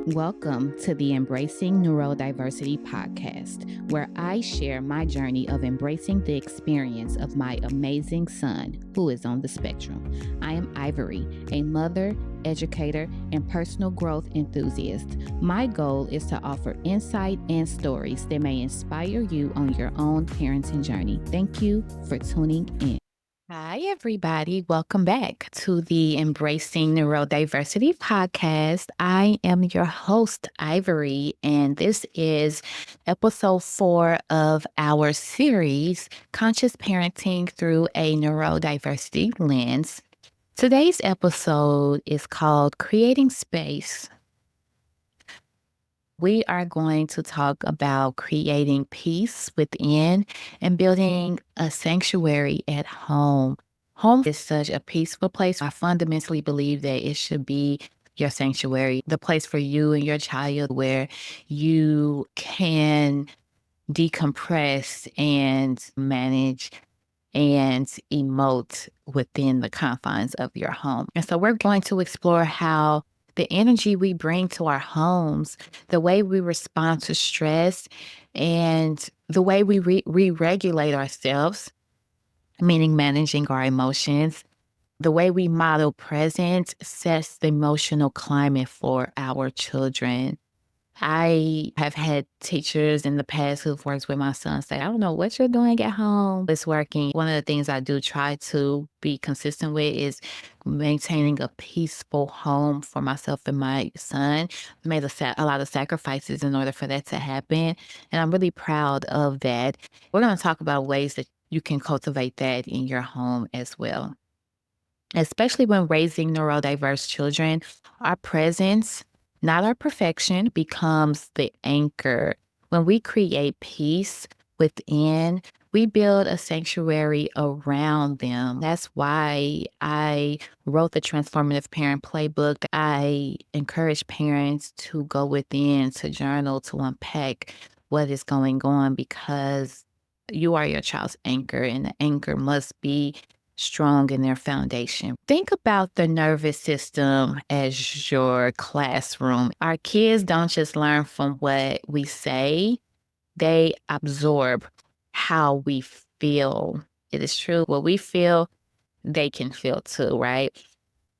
Welcome to the Embracing Neurodiversity podcast, where I share my journey of embracing the experience of my amazing son who is on the spectrum. I am Ivory, a mother, educator, and personal growth enthusiast. My goal is to offer insight and stories that may inspire you on your own parenting journey. Thank you for tuning in. Hi, everybody. Welcome back to the Embracing Neurodiversity podcast. I am your host, Ivory, and this is episode 4 of our series, Conscious Parenting Through a Neurodiversity Lens. Today's episode is called Creating Space. We are going to talk about creating peace within and building a sanctuary at home. Home is such a peaceful place. I fundamentally believe that it should be your sanctuary, the place for you and your child where you can decompress and manage and emote within the confines of your home. And so we're going to explore how the energy we bring to our homes, the way we respond to stress, and the way we re-regulate ourselves, meaning managing our emotions, the way we model presence sets the emotional climate for our children. I have had teachers in the past who've worked with my son say, I don't know what you're doing at home. It's working. One of the things I do try to be consistent with is maintaining a peaceful home for myself and my son. I made a lot of sacrifices in order for that to happen. And I'm really proud of that. We're going to talk about ways that you can cultivate that in your home as well. Especially when raising neurodiverse children, our presence, not our perfection, becomes the anchor. When we create peace within, we build a sanctuary around them. That's why I wrote the Transformative Parent Playbook. I encourage parents to go within, to journal, to unpack what is going on, because you are your child's anchor, and the anchor must be strong in their foundation. Think about the nervous system as your classroom. Our kids don't just learn from what we say, they absorb how we feel. It is true. What we feel, they can feel too, right?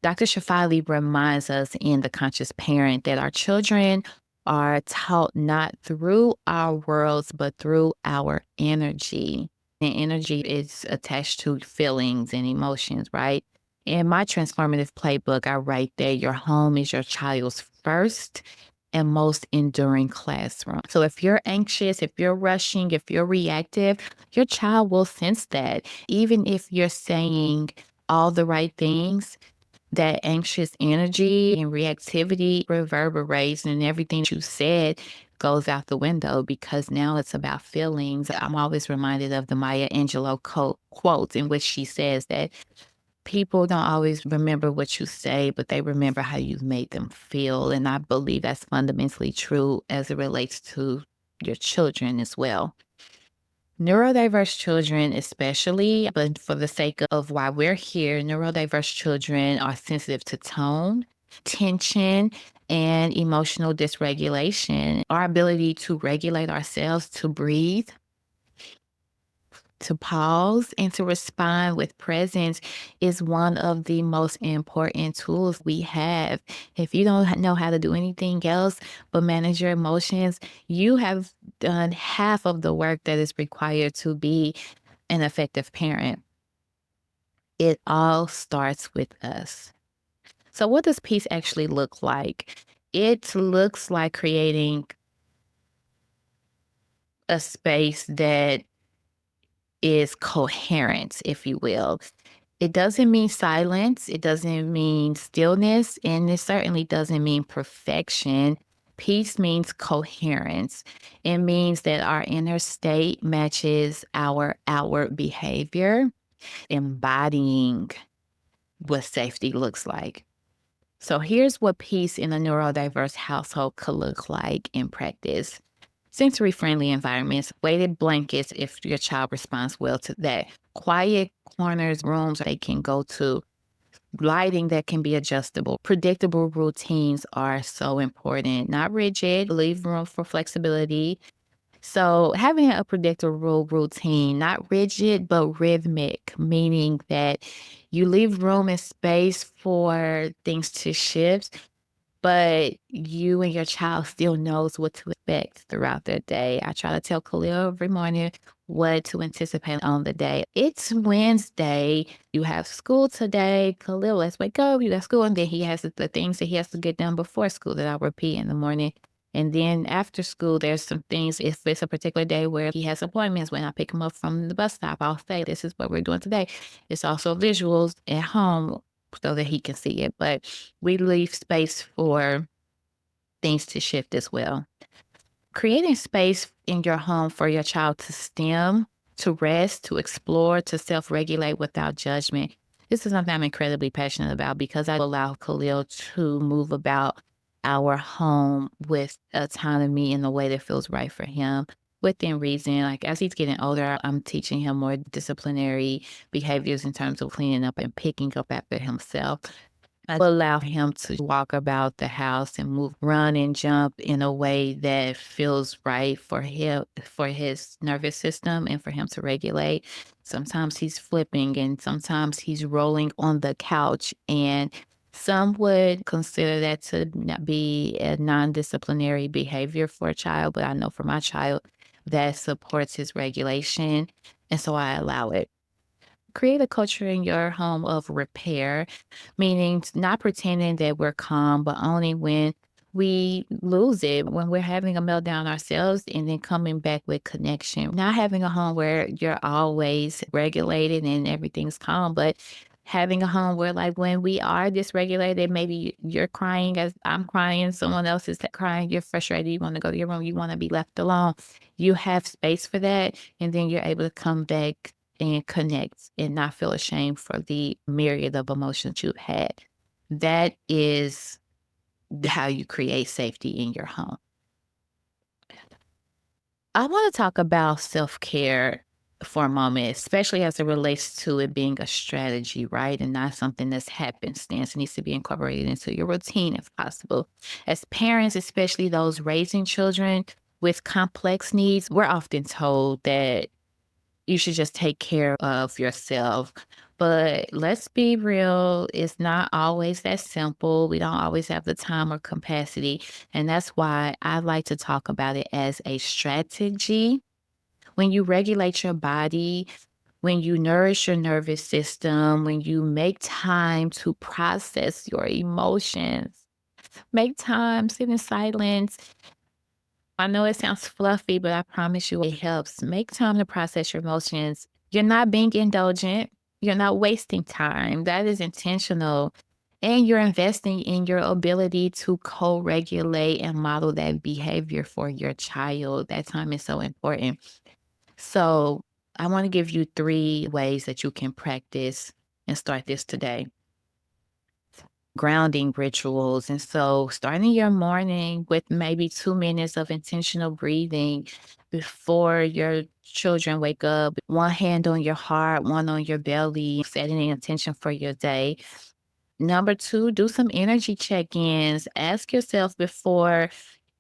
Dr. Shefali reminds us in The Conscious Parent that our children are taught not through our worlds, but through our energy. And energy is attached to feelings and emotions, right? In my Transformative Playbook, I write that your home is your child's first and most enduring classroom. So if you're anxious, if you're rushing, if you're reactive, your child will sense that. Even if you're saying all the right things, that anxious energy and reactivity reverberates, and everything you said goes out the window, because now it's about feelings. I'm always reminded of the Maya Angelou quote in which she says that people don't always remember what you say, but they remember how you've made them feel. And I believe that's fundamentally true as it relates to your children as well. Neurodiverse children especially, but for the sake of why we're here, neurodiverse children are sensitive to tone, tension, and emotional dysregulation. Our ability to regulate ourselves, to breathe, to pause, and to respond with presence is one of the most important tools we have. If you don't know how to do anything else but manage your emotions, you have done half of the work that is required to be an effective parent. It all starts with us. So what does peace actually look like? It looks like creating a space that is coherent, if you will. It doesn't mean silence. It doesn't mean stillness. And it certainly doesn't mean perfection. Peace means coherence. It means that our inner state matches our outward behavior, embodying what safety looks like. So here's what peace in a neurodiverse household could look like in practice. Sensory-friendly environments, weighted blankets if your child responds well to that, quiet corners, rooms they can go to, Lighting that can be adjustable. Predictable routines are so important, not rigid, leave room for flexibility. So having a predictable routine, not rigid, but rhythmic, meaning that you leave room and space for things to shift, but you and your child still knows what to expect throughout their day. I try to tell Khalil every morning what to anticipate on the day. It's Wednesday. You have school today. Khalil, let's wake up. You got school. And then he has the things that he has to get done before school that I'll repeat in the morning. And then after school, there's some things. If it's a particular day where he has appointments, when I pick him up from the bus stop, I'll say, this is what we're doing today. It's also visuals at home so that he can see it. But we leave space for things to shift as well. Creating space in your home for your child to stem, to rest, to explore, to self regulate without judgment. This is something I'm incredibly passionate about because I allow Khalil to move about our home with autonomy in a way that feels right for him within reason. Like as he's getting older, I'm teaching him more disciplinary behaviors in terms of cleaning up and picking up after himself. I allow him to walk about the house and move, run and jump in a way that feels right for him, for his nervous system and for him to regulate. Sometimes he's flipping and sometimes he's rolling on the couch. And some would consider that to not be a non-disciplinary behavior for a child, but I know for my child that supports his regulation. And so I allow it. Create a culture in your home of repair, meaning not pretending that we're calm, but only when we lose it, when we're having a meltdown ourselves and then coming back with connection. Not having a home where you're always regulated and everything's calm, but having a home where, like, when we are dysregulated, maybe you're crying as I'm crying, someone else is crying, you're frustrated, you want to go to your room, you want to be left alone. You have space for that, and then you're able to come back and connect and not feel ashamed for the myriad of emotions you've had. That is how you create safety in your home. I want to talk about self care for a moment, especially as it relates to it being a strategy, right? And not something that's happenstance. It needs to be incorporated into your routine if possible. As parents, especially those raising children with complex needs, we're often told that you should just take care of yourself. But let's be real, it's not always that simple. We don't always have the time or capacity. And that's why I like to talk about it as a strategy. When you regulate your body, when you nourish your nervous system, when you make time to process your emotions, make time, sit in silence. I know it sounds fluffy, but I promise you it helps. Make time to process your emotions. You're not being indulgent. You're not wasting time. That is intentional. And you're investing in your ability to co regulate and model that behavior for your child. That time is so important. So, I want to give you 3 ways that you can practice and start this today. Grounding rituals. And so starting your morning with maybe 2 minutes of intentional breathing before your children wake up, one hand on your heart, one on your belly, setting an intention for your day. Number 2, do some energy check-ins. Ask yourself before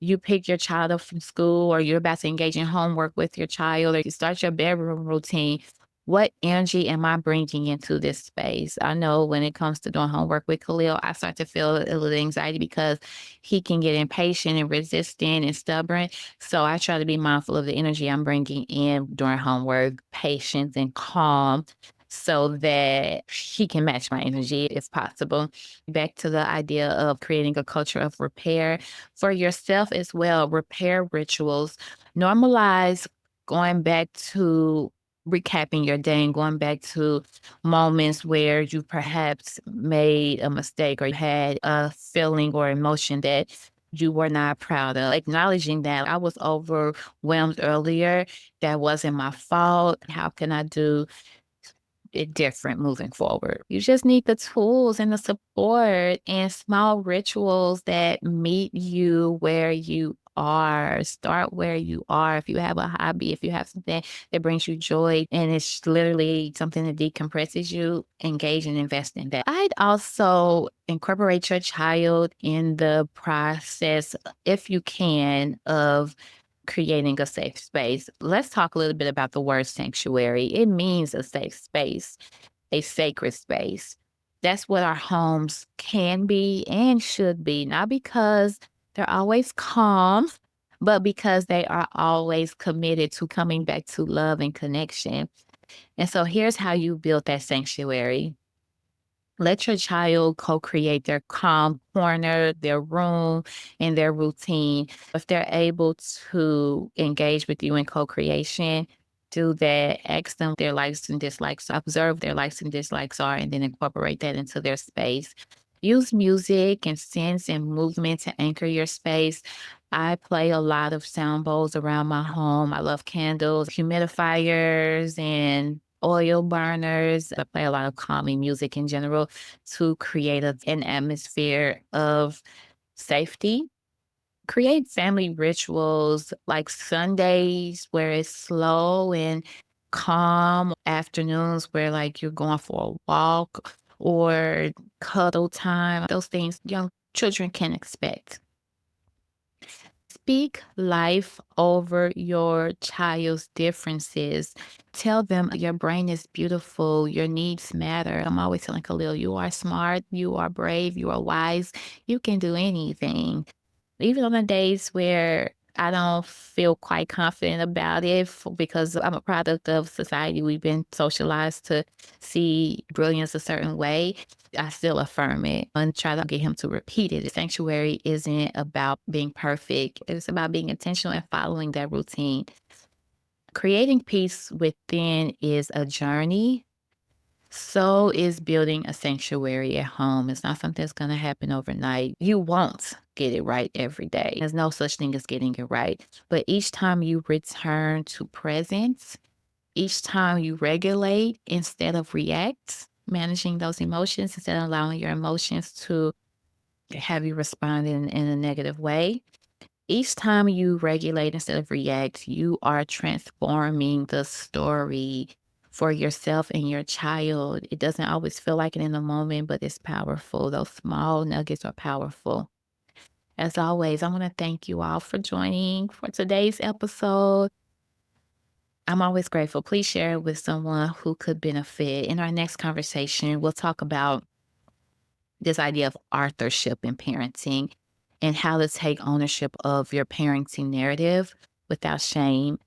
you pick your child up from school or you're about to engage in homework with your child or you start your bedroom routine, what energy am I bringing into this space? I know when it comes to doing homework with Khalil, I start to feel a little anxiety because he can get impatient and resistant and stubborn. So I try to be mindful of the energy I'm bringing in during homework, patience and calm, so that he can match my energy if possible. Back to the idea of creating a culture of repair for yourself as well. Repair rituals. Normalize going back to recapping your day and going back to moments where you perhaps made a mistake or you had a feeling or emotion that you were not proud of. Acknowledging that I was overwhelmed earlier. That wasn't my fault. How can I do it different moving forward? You just need the tools and the support and small rituals that meet you where you are. Start where you are. If you have a hobby, if you have something that brings you joy and it's literally something that decompresses you, engage and invest in that. I'd also incorporate your child in the process, if you can, of creating a safe space. Let's talk a little bit about the word sanctuary. It means a safe space, a sacred space. That's what our homes can be and should be, not because they're always calm, but because they are always committed to coming back to love and connection. And so here's how you build that sanctuary. Let your child co-create their calm corner, their room, and their routine. If they're able to engage with you in co-creation, do that. Ask them their likes and dislikes. Observe their likes and dislikes are, and then incorporate that into their space. Use music and scents and movement to anchor your space. I play a lot of sound bowls around my home. I love candles, humidifiers, and oil burners. I play a lot of calming music in general to create an atmosphere of safety. Create family rituals like Sundays where it's slow and calm, afternoons where like you're going for a walk or cuddle time. Those things young children can expect. Speak life over your child's differences. Tell them your brain is beautiful, your needs matter. I'm always telling Khalil, you are smart, you are brave, you are wise, you can do anything. Even on the days where I don't feel quite confident about it because I'm a product of society. We've been socialized to see brilliance a certain way. I still affirm it and try to get him to repeat it. Sanctuary isn't about being perfect. It's about being intentional and following that routine. Creating peace within is a journey. So is building a sanctuary at home. It's not something that's going to happen overnight. You won't get it right every day. There's no such thing as getting it right. But each time you return to presence, each time you regulate instead of react, managing those emotions instead of allowing your emotions to have you respond in a negative way, each time you regulate instead of react, you are transforming the story for yourself and your child. It doesn't always feel like it in the moment, but it's powerful. Those small nuggets are powerful. As always, I want to thank you all for joining for today's episode. I'm always grateful. Please share it with someone who could benefit. In our next conversation, we'll talk about this idea of authorship in parenting and how to take ownership of your parenting narrative without shame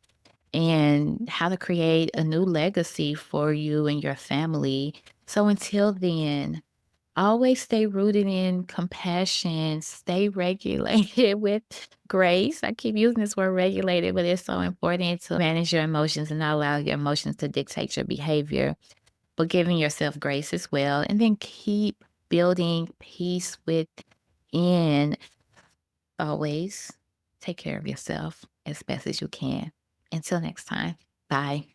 and how to create a new legacy for you and your family. So until then, always stay rooted in compassion, stay regulated with grace. I keep using this word regulated, but it's so important to manage your emotions and not allow your emotions to dictate your behavior, but giving yourself grace as well. And then keep building peace within. Always take care of yourself as best as you can. Until next time, bye.